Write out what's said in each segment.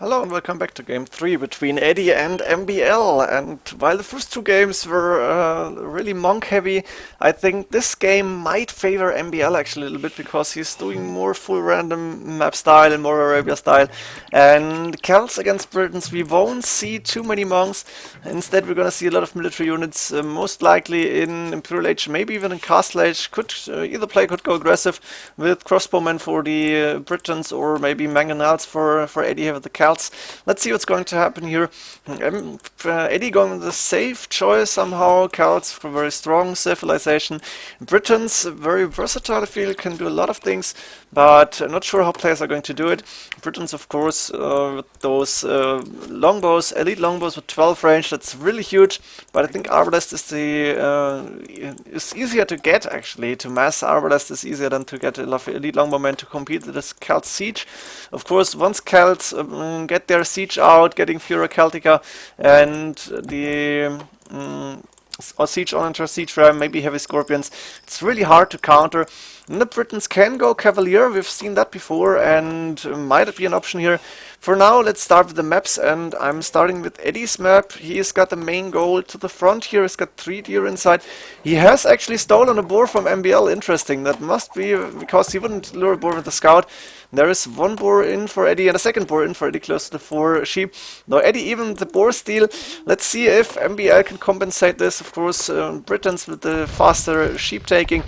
Hello and welcome back to Game 3 between Edie and MbL. And while the first two games were really monk heavy, I think this game might favor MbL actually a little bit because he's doing more full random map style and more Arabia style. And Celts against Britons, we won't see too many monks. Instead, we're gonna see a lot of military units, most likely in Imperial Age, maybe even in Castle Age. Either player could go aggressive with crossbowmen for the Britons or maybe mangonels for Edie here with the Celts. Let's see what's going to happen here. Edie going with the safe choice somehow. Celts for very strong civilization. Britons very versatile. I feel can do a lot of things, but I'm not sure how players are going to do it. Britons, of course, with those longbows, elite longbows with 12 range. That's really huge. But I think Arbalest is easier to get actually. To mass Arbalest is easier than to get a elite longbowman to compete with this Celt siege. Of course, once Celts get their siege out, getting Fura Celtica and the or siege on siege ram, maybe heavy scorpions, it's really hard to counter. And the Britons can go Cavalier, we've seen that before, and might be an option here. For now, let's start with the maps, and I'm starting with Edie's map. He's got the main goal to the front here, he's got 3 deer inside. He has actually stolen a boar from MbL, interesting. That must be because he wouldn't lure a boar with the scout. There is 1 boar in for Edie and a 2nd boar in for Edie close to the 4 sheep. Now Edie even the boar steal. Let's see if MbL can compensate this. Of course, Britons with the faster sheep taking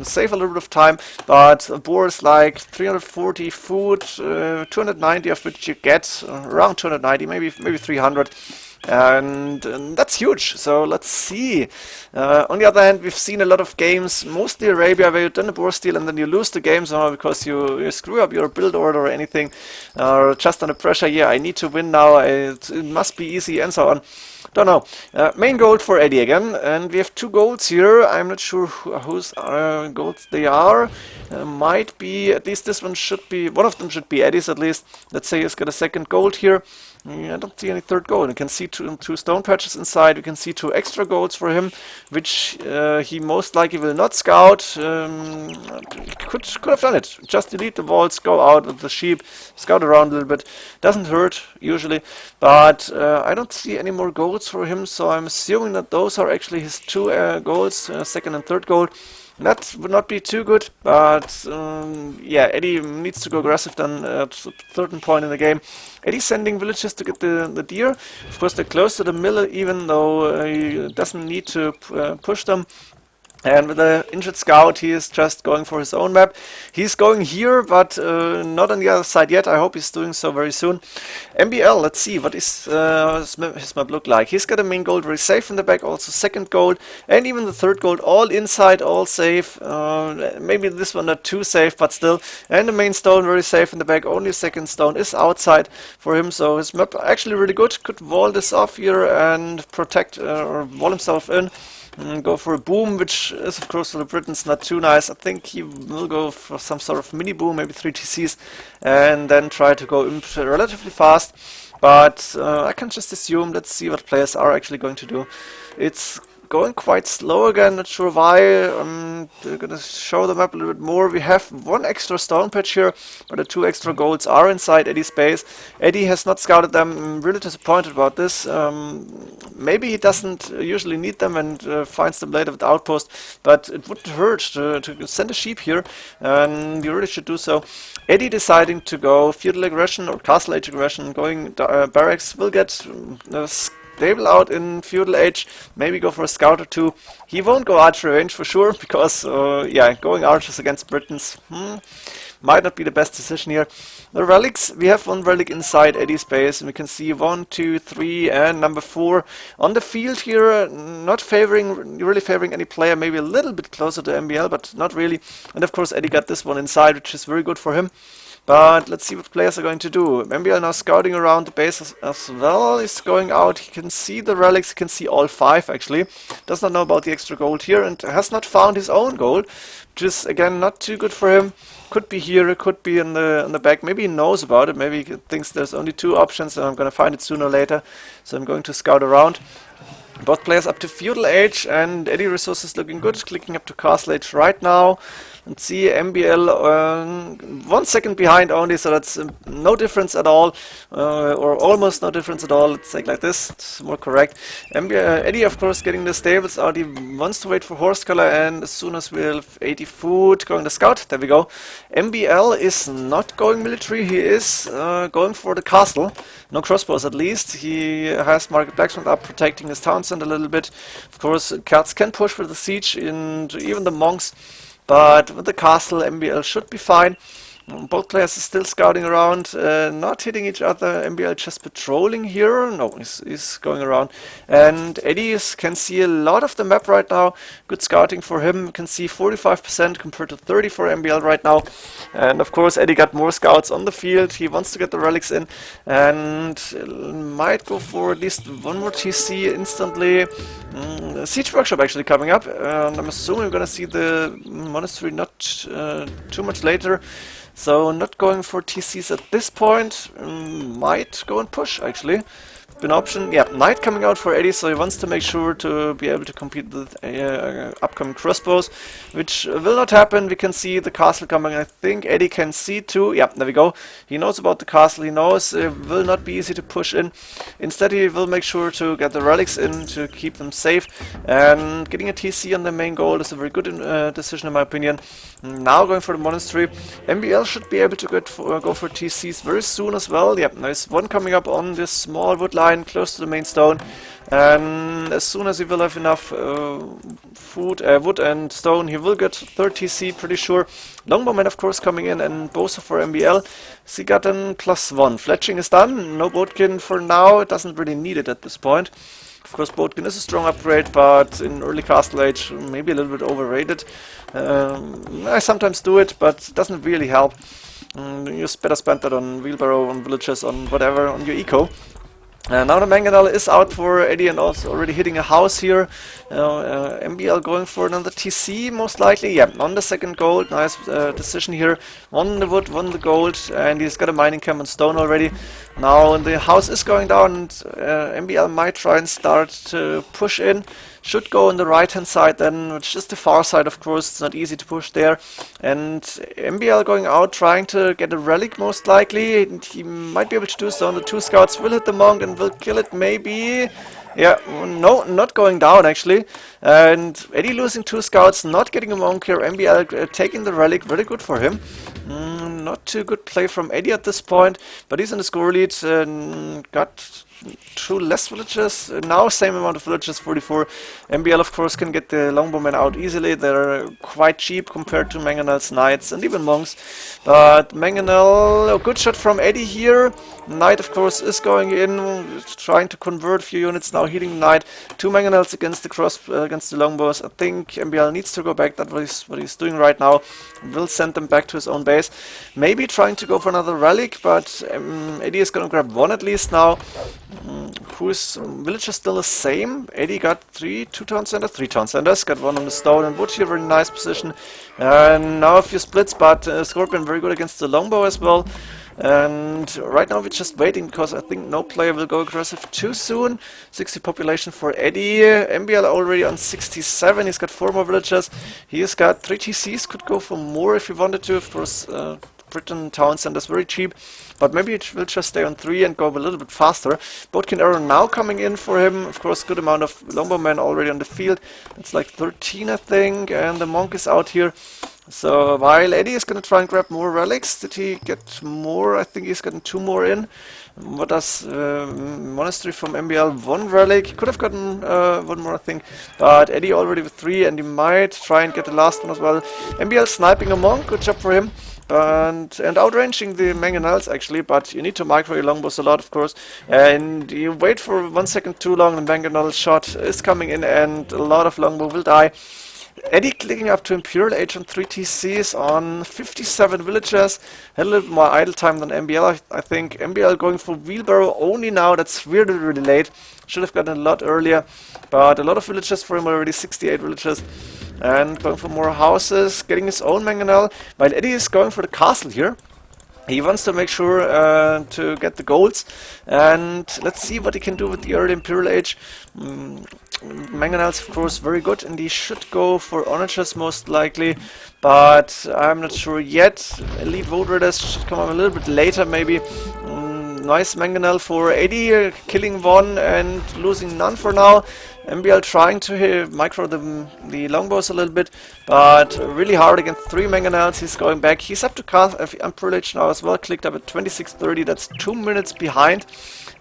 save a little bit of time, but a boar is like 340 food, 290 of which you get, around 290, maybe 300. And that's huge, so let's see. On the other hand, we've seen a lot of games, mostly Arabia, where you've done a boar steal and then you lose the game somehow because you screw up your build order or anything, or just under pressure, yeah, I need to win now, it must be easy, and so on. Don't know. Main goal for Edie again, and we have 2 goals here. I'm not sure whose goals they are. Might be, at least this one should be, one of them should be Edie's at least. Let's say he's got a 2nd gold here. I don't see any 3rd goal. You can see two stone patches inside. You can see 2 extra golds for him, which he most likely will not scout. Could have done it. Just delete the walls, go out with the sheep, scout around a little bit. Doesn't hurt usually, but I don't see any more golds for him. So I'm assuming that those are actually his 2 goals, 2nd and 3rd gold. That would not be too good, but yeah, Edie needs to go aggressive then at a certain point in the game. Eddie's sending villagers to get the deer. Of course, they're close to the mill, even though he doesn't need to push them. And with the injured scout, he is just going for his own map. He's going here, but not on the other side yet. I hope he's doing so very soon. MbL, let's see, what is his map look like? He's got a main gold very safe in the back, also 2nd gold, and even the 3rd gold, all inside, all safe. Maybe this one not too safe, but still. And the main stone very safe in the back, only 2nd stone is outside for him, so his map actually really good. Could wall this off here and protect or wall himself in. Go for a boom, which is of course for the Britons not too nice. I think he will go for some sort of mini boom, maybe 3 TCs, and then try to go imp relatively fast. But I can just assume, let's see what players are actually going to do. It's going quite slow again, not sure why. I'm gonna show the map a little bit more. We have 1 extra stone patch here, but the 2 extra golds are inside Eddie's base. Edie has not scouted them. I'm really disappointed about this. Maybe he doesn't usually need them and finds them later with outpost, but it wouldn't hurt to send a sheep here, and you really should do so. Edie deciding to go feudal aggression or castle age aggression, going barracks, will get stable out in feudal age, maybe go for a scout or 2. He won't go archery range for sure, because yeah, going archers against Britons might not be the best decision here. The relics, we have 1 relic inside Eddie's base, and we can see 1, 2, 3, and number 4 on the field here. Not really favoring any player, maybe a little bit closer to MbL, but not really. And of course Eddie got this one inside, which is very good for him. But let's see what players are going to do. MbL now scouting around the base as well. He's going out. He can see the relics. He can see all 5 actually. Does not know about the extra gold here and has not found his own gold, which is again not too good for him. Could be here. It could be in the back. Maybe he knows about it. Maybe he thinks there's only 2 options and I'm going to find it sooner or later. So I'm going to scout around. Both players up to feudal age, and Edie resources looking good. Clicking up to castle age right now. And see MbL 1 second behind only, so that's no difference at all, or almost no difference at all. Let's say like this, it's more correct. Edie, of course, getting the stables out. He wants to wait for horse color, and as soon as we have 80 food, going to scout. There we go. MbL is not going military. He is going for the castle. No crossbows at least. He has Market Blacksmith up, protecting his town center a little bit. Of course, Celts can push with the siege, and even the monks. But with the castle, MbL should be fine. Both players are still scouting around, not hitting each other. MbL just patrolling here. No, he's going around. And Edie can see a lot of the map right now. Good scouting for him. You can see 45% compared to 30 for MbL right now. And of course, Edie got more scouts on the field. He wants to get the relics in and might go for at least one more TC instantly. Siege Workshop actually coming up. And I'm assuming we're going to see the monastery not too much later. So not going for TCs at this point, might go and push actually. An option, yeah, Knight coming out for Edie, so he wants to make sure to be able to compete with upcoming crossbows, which will not happen. We can see the castle coming. I think Edie can see too. Yeah, there we go. He knows about the castle. He knows it will not be easy to push in. Instead, he will make sure to get the relics in to keep them safe. And getting a TC on the main goal is a very good decision in my opinion. Now going for the monastery. MbL should be able to go for TCs very soon as well. Yep, there's one coming up on this small wood line close to the main stone, and as soon as he will have enough wood and stone, he will get 3rd TC, pretty sure. Longbowman, of course, coming in, and both for MbL. He got an +1. Fletching is done. No boatkin for now. It doesn't really need it at this point. Of course, boatkin is a strong upgrade, but in early castle age, maybe a little bit overrated. I sometimes do it, but it doesn't really help. You better spend that on wheelbarrow, on villages, on whatever, on your eco. Now the mangonel is out for Edie and also already hitting a house here. MbL going for another TC most likely. Yeah, on the 2nd gold. Nice decision here. One the wood, one the gold, and he's got a mining camp on stone already. Now the house is going down, and MbL might try and start to push in. Should go on the right hand side then, which is the far side of course. It's not easy to push there. And MbL going out trying to get a relic most likely. And he might be able to do so. And the 2 scouts will hit the monk and will kill it maybe. Yeah, no, not going down actually. And Edie losing 2 scouts, not getting a monk here. MbL taking the relic, very good for him. Not too good play from Edie at this point, but he's in the score lead. Got 2 less villages, now same amount of villages, 44. MbL of course can get the longbowmen out easily. They're quite cheap compared to Mangonel's knights and even monks. But Mangonel, a good shot from Edie here. Knight of course is going in, trying to convert a few units now, healing Knight. 2 Mangonels against the longbows. I think MbL needs to go back. That's what he's doing right now. Will send them back to his own base. Maybe trying to go for another relic, but Edie is gonna grab 1 at least now. Whose village is still the same. Edie got 3 town centers, 3 town centers, got 1 on the stone and wood here, very nice position. And now a few splits, but Scorpion very good against the longbow as well. And right now we're just waiting because I think no player will go aggressive too soon. 60 population for Edie. MbL already on 67. He's got 4 more villages. He's got 3 TCs. Could go for more if he wanted to. Of course, Briton town centers very cheap. But maybe it will just stay on 3 and go a little bit faster. Boatkin arrow now coming in for him. Of course, good amount of longbowmen already on the field. It's like 13, I think. And the monk is out here. So while Edie is going to try and grab more relics. Did he get more? I think he's gotten 2 more in. What does Monastery from MbL? 1 relic. He could have gotten 1 more, I think. But Edie already with 3, and he might try and get the last one as well. MbL sniping a monk. Good job for him. And outranging the mangonels actually, but you need to micro your longbows a lot, of course. And you wait for 1 second too long, the mangonel shot is coming in, and a lot of longbow will die. Edie clicking up to Imperial Age on 3 TCs on 57 villages. Had a little bit more idle time than MbL, I think. MbL going for wheelbarrow only now. That's really, really late. Should have gotten a lot earlier. But a lot of villages for him already, 68 villages. And going for more houses, getting his own mangonel. While Edie is going for the castle here. He wants to make sure to get the golds, and let's see what he can do with the early Imperial Age. Mangonels, of course, very good, and he should go for Onagers most likely, but I'm not sure yet. Elite Vote Raiders should come up a little bit later, maybe. Nice Mangonel for Edie, killing one and losing none for now. MbL trying to micro the longbows a little bit, but really hard against 3 Mangonels. He's going back. He's up to Imperial Age now as well, clicked up at 26:30. That's 2 minutes behind.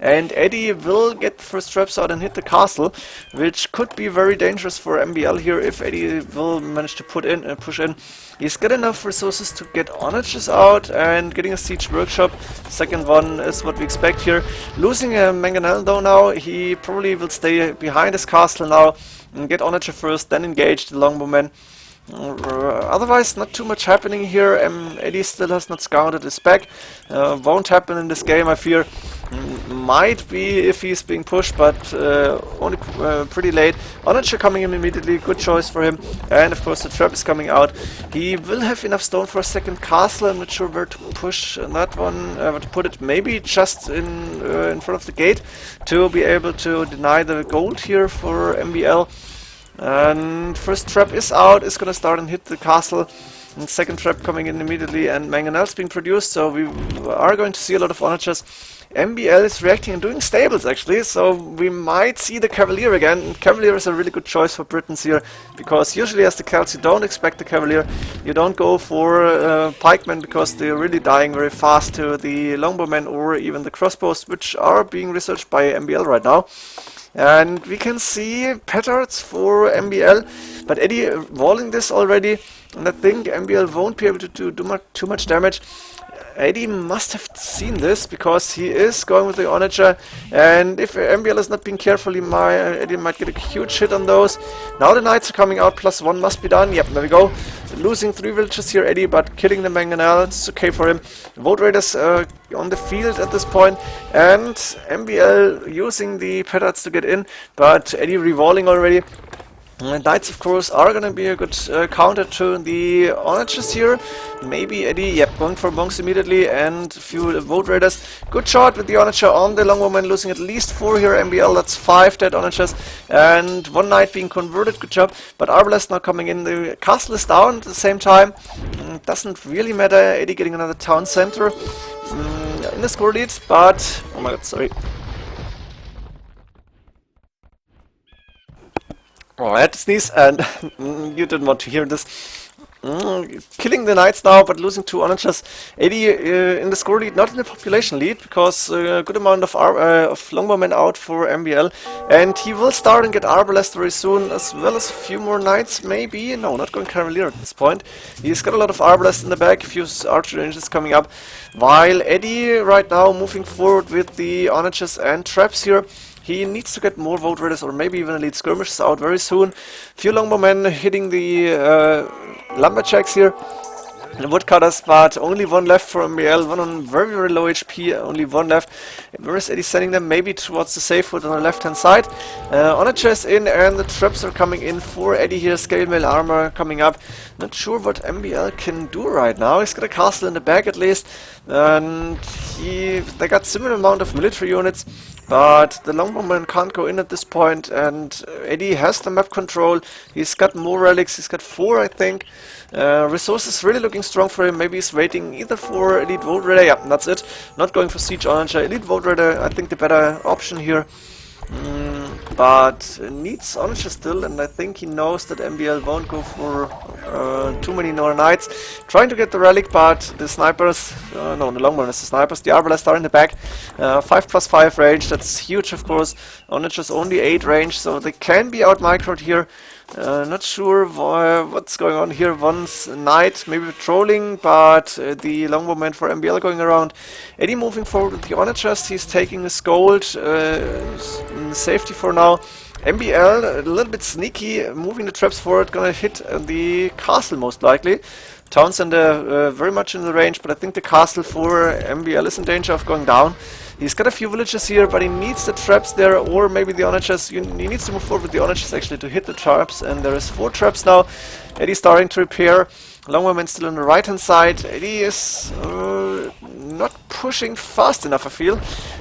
And Edie will get the first traps out and hit the castle, which could be very dangerous for MbL here if Edie will manage to push in. He's got enough resources to get Onagers out and getting a siege workshop. Second one is what we expect here. Losing a Mangonel though now, he probably will stay behind his castle now and get Onager first, then engage the longbowmen. Otherwise, not too much happening here. Edie still has not scouted his back. Won't happen in this game, I fear. Might be if he's being pushed, but only pretty late. Onager coming in immediately, good choice for him. And of course the trap is coming out. He will have enough stone for a second castle. I'm not sure where to push that one, where to put it. Maybe just in front of the gate to be able to deny the gold here for MbL. And first trap is out, is gonna start and hit the castle. And second trap coming in immediately, and Mangonels being produced, so we are going to see a lot of Onagers. MbL is reacting and doing stables actually, so we might see the Cavalier again. And Cavalier is a really good choice for Britons here, because usually as the Celts you don't expect the Cavalier. You don't go for pikemen because they're really dying very fast to the longbowmen or even the crossbows, which are being researched by MbL right now. And we can see petards for MbL, but Edie walling this already, and I think MbL won't be able to do too much damage. Edie must have seen this, because he is going with the Onager, and if MbL is not being careful, Edie might get a huge hit on those. Now the knights are coming out, +1 must be done. Yep, there we go. Losing 3 villages here, Edie, but killing the Mangonel, it's okay for him. Vote Raiders on the field at this point, and MbL using the petards to get in, but Edie rewalling already. Knights, of course, are going to be a good counter to the Onagers here. Maybe Edie, yep, going for monks immediately, and a few Vote Raiders. Good shot with the Onager on the longbowman, losing at least 4 here. MbL, that's 5 dead Onagers, and 1 knight being converted, good job. But Arbalest now coming in, the castle is down at the same time. Doesn't really matter, Edie getting another town center in the score lead, but, oh my god, sorry. Oh, I had to sneeze, and you didn't want to hear this. Killing the knights now, but losing 2 Onagers. Edie in the score lead, not in the population lead, because a good amount of longbowmen out for MbL. And he will start and get Arbalest very soon, as well as a few more knights, maybe. No, not going Cavalier at this point. He's got a lot of Arbalest in the back, a few archer ranges coming up. While Edie right now moving forward with the Onagers and traps here. He needs to get more Vote Raiders, or maybe even elite skirmishes out very soon. Few longbowmen hitting the lumberjacks here, the woodcutters, but only 1 left for MbL, 1 on very, very low HP, only 1 left. Where is Edie sending them? Maybe towards the safe wood on the left hand side. Onager is in, and the traps are coming in for Edie here. Scale mail armor coming up. Not sure what MbL can do right now. He's got a castle in the back at least, and they got similar amount of military units. But the longbowman can't go in at this point, and Edie has the map control. He's got more relics, he's got 4 I think. Resources really looking strong for him. Maybe he's waiting either for Elite Vote Raider, yeah, that's it. Not going for Siege Onager. Elite Vote Raider, I think the better option here. But needs Onager still, and I think he knows that MbL won't go for too many Northern Knights. Trying to get the relic, but the snipers, no, the longbowmen is the snipers, the Arbalest are in the back. 5+5 range, that's huge of course. Onager's only 8 range, so they can be out-microed here. Not sure what's going on here. One's knight, maybe patrolling, but the longbowman for MbL going around. Edie moving forward with the Onagers. He's taking his gold in safety for now. MbL a little bit sneaky, moving the traps forward, gonna hit the castle most likely. Townsend very much in the range, but I think the castle for MbL is in danger of going down. He's got a few villages here, but he needs the traps there, or maybe the Onagers. He needs to move forward with the Onagers actually to hit the traps, and there is 4 traps now. Eddie's starting to repair. Longbowman still on the right hand side. Eddie is not pushing fast enough, I feel.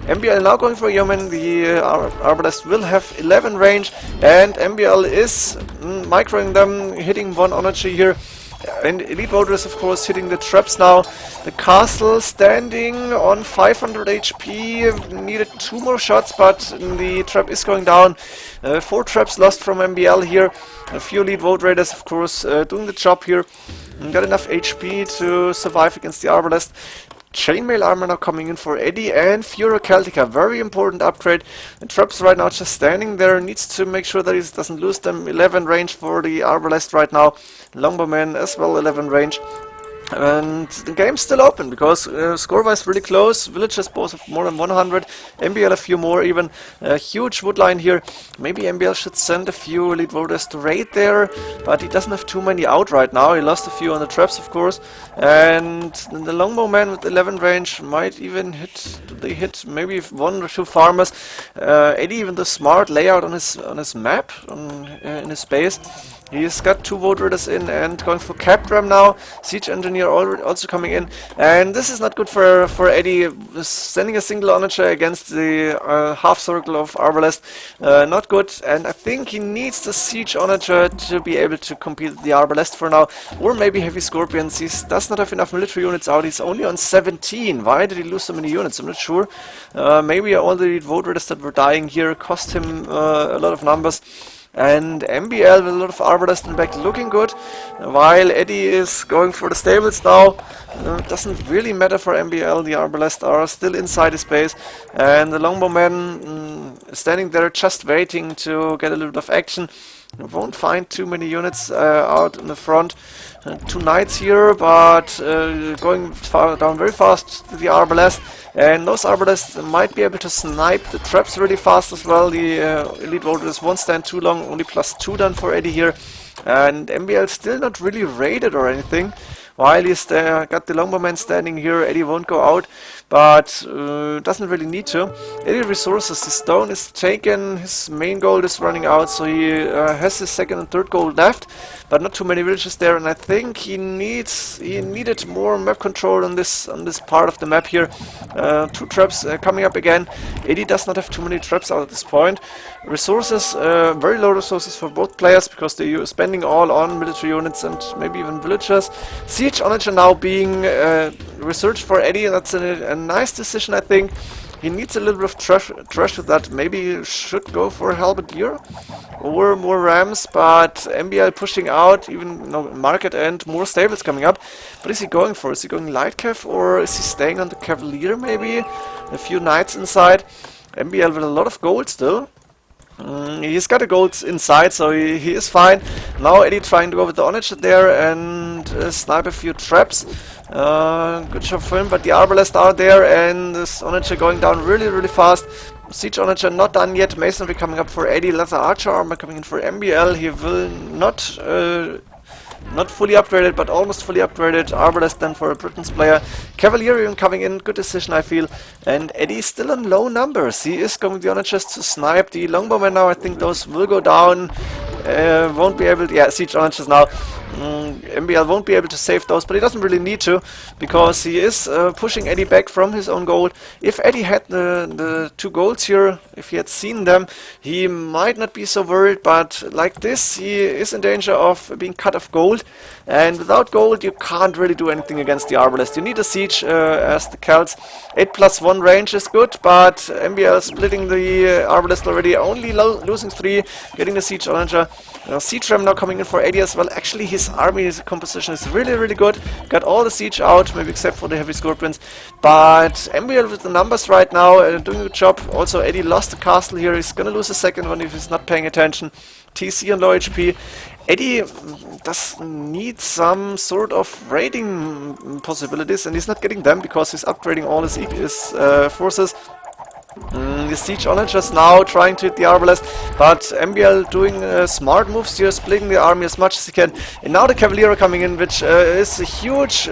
MbL now going for Yeoman. The Arbalest will have 11 range, and MbL is microing them, hitting one Onachi here. And Elite Voters, of course, hitting the traps now. The castle standing on 500 HP. Needed 2 more shots, but the trap is going down. 4 traps lost from MbL here. A few Elite Vote Raiders, of course, doing the job here. Got enough HP to survive against the Arbalest. Chainmail armor now coming in for Edie, and Fura Celtica, very important upgrade. And traps right now just standing there, needs to make sure that he doesn't lose them. 11 range for the Arbalest right now. Longbowman as well, 11 range. And the game's still open because score-wise really close. Villagers both have more than 100. MbL a few more even. A huge wood line here. Maybe MbL should send a few Elite Voters to raid there, but he doesn't have too many out right now. He lost a few on the traps, of course. And the Longbowman with 11 range might even hit. They hit maybe 1 or 2 farmers. Edie even the smart layout on his map in his base. He's got 2 Vote Raiders in and going for Capram now. Siege Engineer also coming in. And this is not good for Edie. Sending a single Onager against the half circle of Arbalest. Not good. And I think he needs the Siege Onager to be able to compete with the Arbalest for now. Or maybe Heavy Scorpions. He does not have enough military units out. He's only on 17. Why did he lose so many units? I'm not sure. Maybe all the Vote Raiders that were dying here cost him a lot of numbers. And MbL with a lot of Arbalest in the back looking good, while Edie is going for the stables now. Doesn't really matter for MbL, the Arbalest are still inside his base, and the Longbowman standing there just waiting to get a little bit of action. Won't find too many units out in the front. 2 knights here, but going down very fast to the Arbalest. And those Arbalests might be able to snipe the traps really fast as well. The Elite Voters won't stand too long, only +2 done for Edie here. And MbL still not really raided or anything. While he's got the Longbowman standing here, Edie won't go out, but doesn't really need to. Edie resources, the stone is taken, his main gold is running out, so he has his 2nd and 3rd gold left, but not too many villages there, and I think he needed more map control on this part of the map here. 2 traps coming up again. Edie does not have too many traps out at this point. Resources, very low resources for both players because they're spending all on military units and maybe even villagers. Siege Onager now being researched for Edie, and that's a nice decision, I think. He needs a little bit of trash with that. Maybe he should go for a Halberdier or more rams, but MbL pushing out, even market and more stables coming up. What is he going for? Is he going light cav, or is he staying on the Cavalier maybe? A few knights inside. MbL with a lot of gold still. He's got a gold inside, so he is fine. Now Edie trying to go with the Onager there and snipe a few traps. Good job for him, but the Arbalest are there, and this Onager going down really fast. Siege Onager not done yet. Masonry coming up for Edie. Leather Archer armor coming in for MbL. He will not fully upgraded, but almost fully upgraded. Arbalest then for a Britons player. Cavalierian coming in, good decision I feel. And Edie still on low numbers. He is going with the Onagers to snipe the Longbowmen now. I think those will go down. Won't be able to, yeah, Siege Onagers now. MbL won't be able to save those, but he doesn't really need to, because he is pushing Edie back from his own gold. If Edie had the 2 golds here, if he had seen them, he might not be so worried, but like this, he is in danger of being cut off gold, and without gold you can't really do anything against the Arbalest. You need a siege as the Celts. 8+1 range is good, but MbL splitting the Arbalest already, only losing 3, getting the Siege Onager. Siege Ram now coming in for Edie as well. Actually, his army composition is really good. Got all the siege out, maybe except for the Heavy Scorpions. But MbL with the numbers right now, doing a good job. Also, Edie lost the castle here. He's gonna lose a 2nd one if he's not paying attention. TC on low HP. Edie does need some sort of raiding possibilities, and he's not getting them because he's upgrading all his forces. The Siege Onagers now trying to hit the Arbalest, but MbL doing smart moves here, splitting the army as much as he can. And now the Cavalier coming in, which is a huge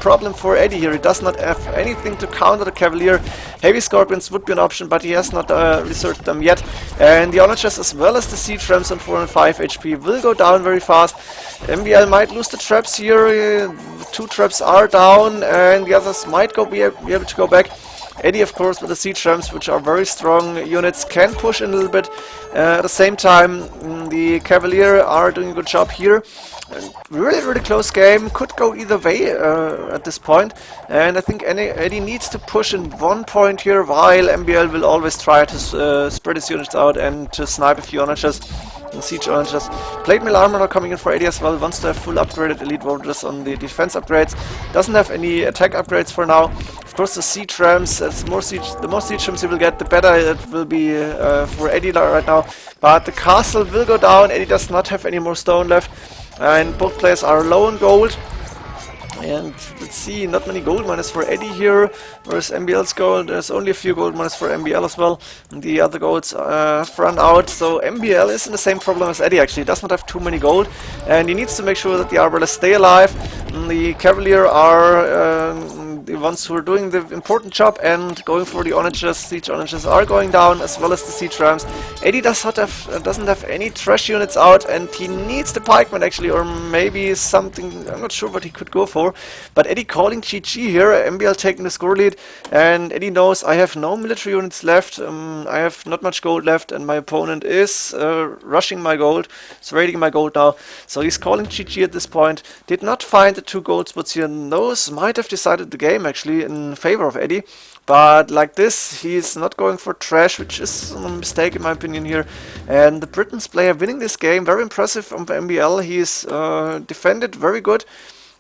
problem for Edie here. He does not have anything to counter the Cavalier. Heavy Scorpions would be an option, but he has not researched them yet. And the Onagers as well as the Siege Rams on 4 and 5 HP will go down very fast. MbL might lose the traps here with 2 traps are down, and the others might be able to go back. Edie, of course, with the siege ramps, which are very strong units, can push in a little bit. At the same time, the Cavalier are doing a good job here. Really close game, could go either way at this point, and I think Edie needs to push in one point here, while MbL will always try to spread his units out and to snipe a few onagers and siege onagers. Plate mail armor now coming in for Edie as well, wants to have full upgraded elite warriors on the defense upgrades, doesn't have any attack upgrades for now. Of course, the siege rams, the more siege rams he will get, the better it will be for Edie right now. But the castle will go down, Edie does not have any more stone left, and both players are low on gold. And let's see, not many gold miners for Edie here, whereas MbL's gold, there's only a few gold miners for MbL as well, and the other golds have run out, so MbL is in the same problem as Edie actually, does not have too many gold, and he needs to make sure that the arbalists stay alive. And the Cavalier are the ones who are doing the important job and going for the onagers. Siege onagers are going down, as well as the siege rams. Edie doesn't have any trash units out, and he needs the pikemen actually, or maybe something, I'm not sure what he could go for. But Edie calling GG here, MbL taking the score lead, and Edie knows I have no military units left, I have not much gold left, and my opponent is rushing my gold, is raiding my gold now, so he's calling GG at this point. Did not find the 2 gold spots here, and those might have decided the game actually in favor of Edie. But like this, he's not going for trash, which is a mistake in my opinion here. And the Britons player winning this game, very impressive from MbL. He's defended very good.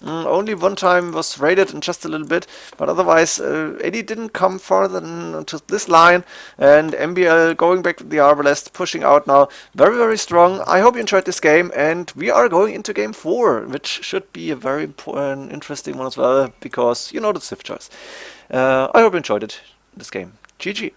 Only one time was raided and just a little bit, but otherwise Edie didn't come farther than to this line, and MbL going back to the arbalest, pushing out now, very strong. I hope you enjoyed this game, and we are going into game 4, which should be a very important, interesting one as well, because you know the Civ choice. I hope you enjoyed it, this game. GG.